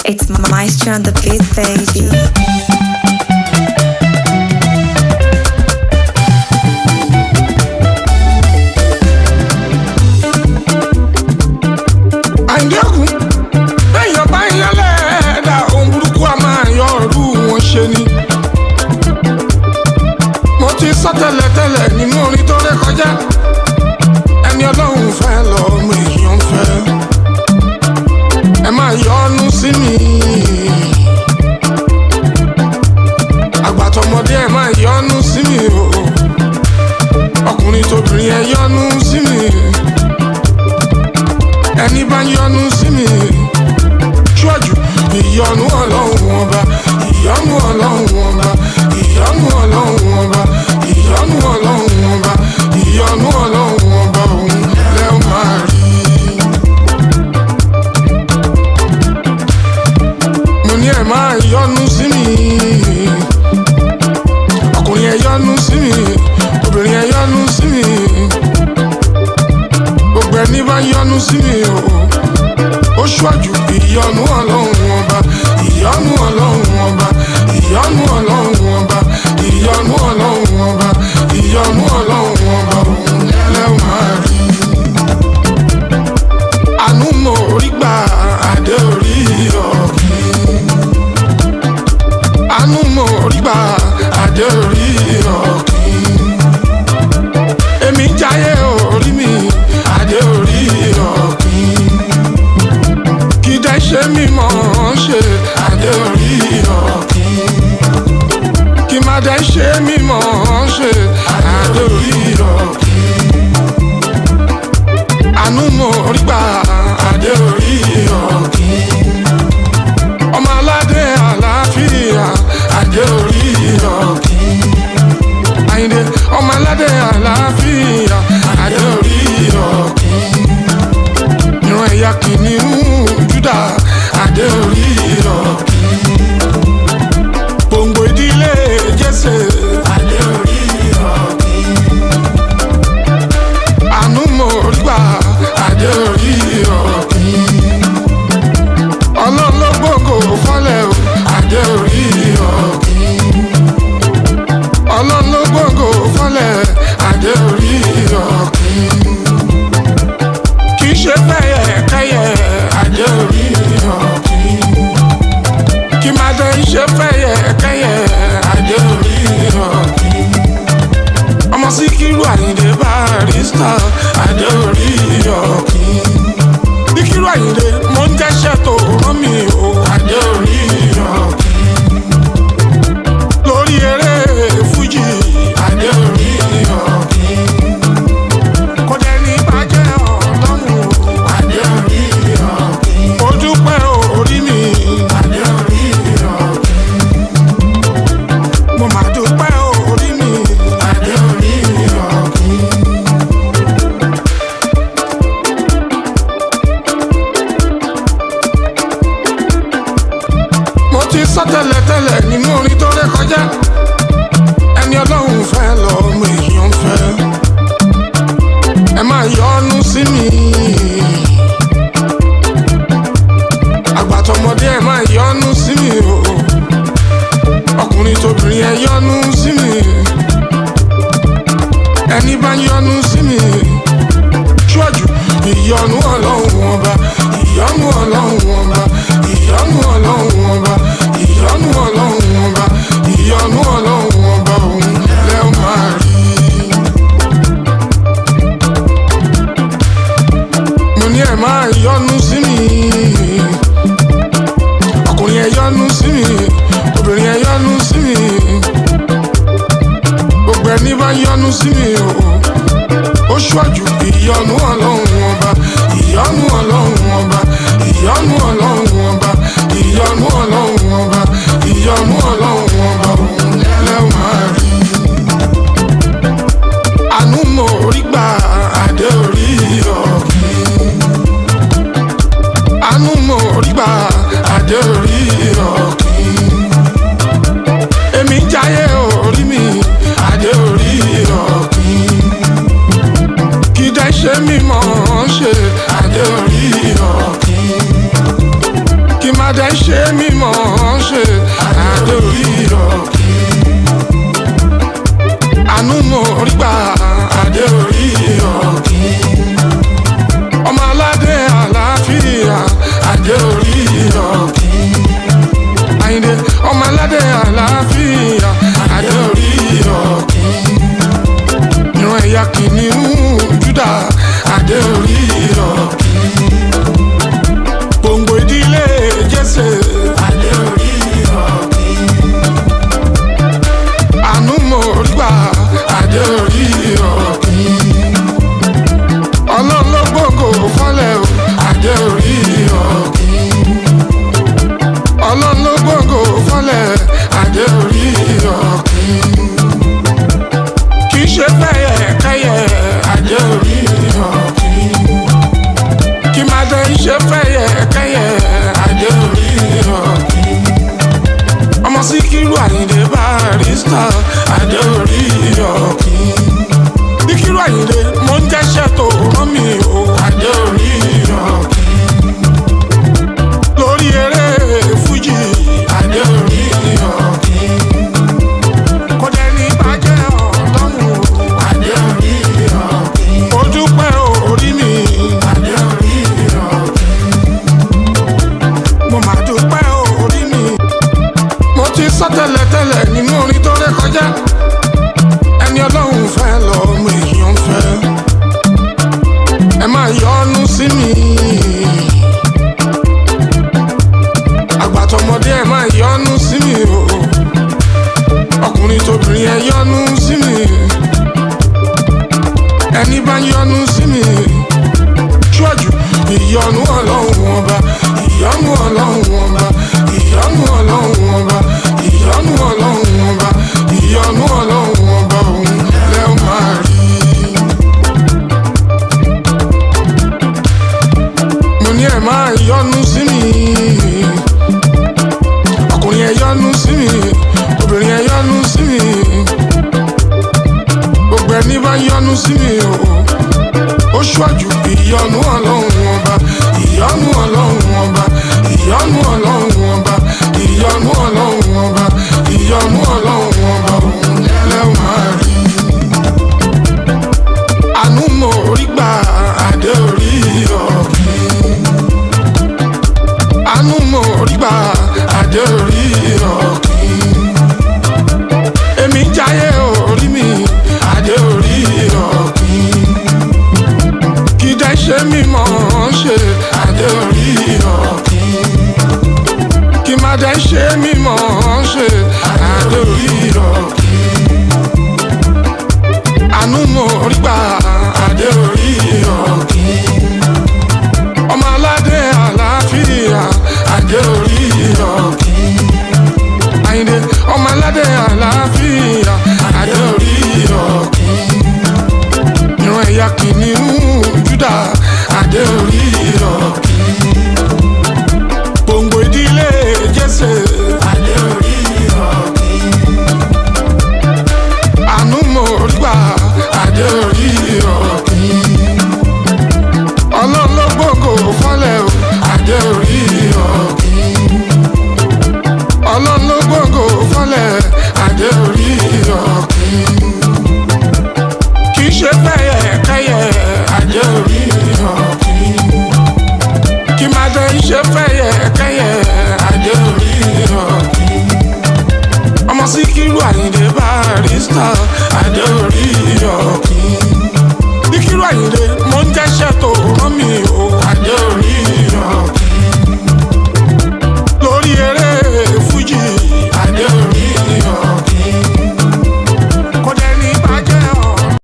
It's Maestro on the beat, baby. Tẹ́lẹ̀ nínú orin tó ré kọjá ẹni Ọlọ́run fẹ́ lọ́mọ èèyàn fẹ́ ẹ máa yọ́nú sí mi àgbàtọ̀mọdé ẹ máa yọ́nú sí mi o ọkùnrin tóbìnrin ẹ yọ́nú sí mi ẹni bá yọ́nú sí mi ṣọ́jú ìyọ́nú Ọlọ́run ọba ìyọ́nú Ọlọ́run ọba ìyọ́nú Ọlọ́run ọba ìyọ́nú Ọlọ́run ọba ìyọ́nú Ọlọ́run ọba òun lẹ́ ó máa rí. Mo ní ẹ máa yọ́nú sí mi ọkùnrin ẹ yọ́nú sí mi obìnrin ẹ yọ́nú sí mi gbogbo ẹni bá yọ́nú sí mi ó ṣọ́jú ìyọ́nú Ọlọ́run ọba ìyọ́nú Ọlọ́run ọba ìyọ́nú Ọlọ́run ọba ìyọ́nú Ọlọ́run ọba ìyọ́nú Ọlọ́run ọba òun lẹ́ ó máa rí. Àánú mo rí gbà adé orí ọ̀kìn àánú mo rí gbà adé orí ọ̀kìn èmi jáyé orí mi adé orí ọ̀kìn kì í dẹ́ ṣe mímọ́ ṣe adé orí ọ̀kìn kí má dẹ́ ṣe mímọ́ ṣe adé orí ọ̀kìn àánú mo rí gbà adé orí ọ̀kìn ọmọ aládé àlàáfíà adé orí ọ̀kìn Àyìndé ọmọ aládé àlàáfíà adé orí ọ̀kìn ìran ẹ̀yà kìnìún Júdà adé orí ọ̀kìn gbòǹgbò ìdílé Jésè adé orí ọ̀kìn àánú mo rí gbà adé orí ọ̀kìn Ọlọ́run ló gbòǹgbò fọ́lẹ̀ o adé orí ọ̀kìn Ọlọ́run ló gbòǹgbò fọ́lẹ̀ adé orí ọ̀kìn kì í ṣe fẹ́yẹ kẹ́yẹ adé orí ọ̀kìn kí má dé ṣe fẹ́yẹ kẹ́yẹ adé orí ọ̀kìn ọmọ Síkírù Àyìndé Barrister adé orí ọ̀kìn Síkírù Àyìndé mo ń jẹ́ṣẹ́ tó rán mi o adé orí ọ̀kìn lórí eré fújì adé orí ọ̀kìn kò dẹ̀ ní bàjẹ́ Ọlọ́run adé orí ọ̀kìn mo dúpẹ́ orí mi adé orí ọ̀kìn mo máa dúpẹ́ orí mi adé orí ọ̀kìn. Mo ti sọ tẹ́lẹ̀ nínú orin tó ré kọjá ẹni Ọlọ́run fẹ́ lọ́mọ èèyàn fẹ́ ẹ máa yọ́nú sí mi àgbàtọ̀mọdé ẹ máa yọ́nú sí mi o ọkùnrin tóbìnrin ẹ yọ́nú sí mi ẹni bá yọ́nú sí mi ṣọ́jú ìyọ́nú Ọlọ́run ọba ìyọ́nú Ọlọ́run ọba ìyọ́nú Ọlọ́run ọba ìyọ́nú Ọlọ́run ọba ìyọ́nú Ọlọ́run ọba òun lẹ́ ó máa rí. Mo ní ẹ máa yọ́nú sí mi ọkùnrin ẹ yọ́nú sí mi obìnrin ẹ yọ́nú sí mi gbogbo ẹni bá yọ́nú sí mi ó ṣọ́jú ìyọ́nú Ọlọ́run ọba ìyọ́nú Ọlọ́run ọba ìyọ́nú Ọlọ́run ọba ìyọ́nú Ọlọ́run ọba ìyọ́nú Ọlọ́run ọba òun lẹ́ ó máa rí. Àánú mo rí gbà adé orí ọ̀kìn àánú mo rí gbà adé orí ọ̀kìn èmi jáyé orí mi adé orí ọ̀kìn kì í dẹ́ ṣe mímọ́ ṣe adé orí ọ̀kìn kí má má dẹ̀ ṣe mímọ̀ ṣe adé orí ọ̀kín. Àánú mo rí gbà adé orí ọ̀kín. Ọmọ aládé àlàáfíà adé orí ọ̀kín. Àyìndé ọmọ aládé àlàáfíà adé orí ọ̀kín. Ìran ẹ̀yà kìnìún Júdà adé orí ọ̀kín. Gbòǹgbò ìdílé Jésè adé orí ọ̀kín. Àánú mo rí gbà adé orí ọ̀kín. Ọlọ́run ló gbòǹgbò fọ́lẹ̀ o adé orí ọ̀kín. Ọlọ́run ló gbòǹgbò fọ́lẹ̀ adé orí ọ̀kín. Kì í ṣe fẹ́yẹ kẹ́yẹ adé orí ọ̀kín. Kì má dẹ̀ ṣe fẹ́yẹ kẹ́yẹ adé orí ọ̀kín. Ọmọ Síkírù Àyìndé Barrister adé orí ọ̀kín. Síkírù Àyìndé mo ń jẹ́ṣẹ́ tó rán mi o adé orí ọ̀kín. Lórí eré fújì adé orí ọ̀kín. Kò dẹ̀ ní bàjẹ́ ọlọ́run adé orí ọ̀kín. Mo dúpẹ́ orí mi adé orí ọ̀kín. Mo mà dúpẹ́ orí mi. Mo ti sọ tẹ́lẹ̀tẹ́lẹ̀ nínú orin tó ré kọjá. Ẹni Ọlọ́run fẹ́ lọ́mọ èèyàn fẹ́. Ẹ máa yọ́nú sí mi. Àgbàtọ̀mọdé ẹ máa yọ́nú sí mi o. Ọkùnrin tóbìnrin ẹ yọ́nú sí mi. Ẹni bá yọ́nú sí mi. Ṣíwájú ìyọ́nú Ọlọ́run ọba. Ìyọ́nú Ọlọ́run ọba. Ìyọ́nú Ọlọ́run ọba. Ìyọ́nú Ọlọ́run ọba. Ìyọ́nú Ọlọ́run ọba òun lẹ́ ó máa rí. Mo ní ẹ máa yọ́nú sí mi. Ọkùnrin ẹ yọ́nú sí mi. Obìnrin ẹ yọ́nú sí mi. Gbogbo ẹni bá yọ́nú sí mi o. Ó ṣíwájú ìyọ́nú Ọlọ́run ọba. Ìyọ́nú Ọlọ́run ọba. Ìyọ́nú Ọlọ́run ọba. Ìyọ́nú Ọlọ́run ọba. Ìyọ́nú Ọlọ́run ọba òun lẹ́ ó máa rí. Àánú mo rí gbà adé orí ọ̀kín. Àánú mo rí gbà adé orí ọ̀kín. Èmi jáyé orí mi adé orí ọ̀kín. Kì í dẹ̀ ṣe mímọ̀ ṣe adé orí ọ̀kín. Kì má dẹ̀ ṣe mímọ̀ ṣe adé orí ọ̀kín. Àánú mo rí gbà adé orí ọ̀kín. Ọmọ aládé àlàáfíà adé orí ọ̀kín. Àyìndé ọmọ aládé àlàáfíà adé orí ọ̀kín. Ìran ẹ̀yà kìnìún Júdà adé orí ọ̀kín. Gbòǹgbò ìdílé Jésè adé orí ọ̀kín. Àánú mo rí gbà adé orí ọ̀kín. Ọlọ́run ló gbòǹgbò fọ́lẹ̀ o adé orí ọ̀kín. Ọlọ́run ló gbòǹgbò fọ́lẹ̀ adé orí ọ̀kín. Kì í ṣe fẹ́yẹ kẹ́yẹ adé orí ọ̀kín. Kì má dẹ̀ ṣe fẹ́yẹ kẹ́yẹ adé orí ọ̀kín. Ọmọ Síkírù Àyìndé Barrister adé orí ọ̀kín. Síkírù Àyìndé mo ń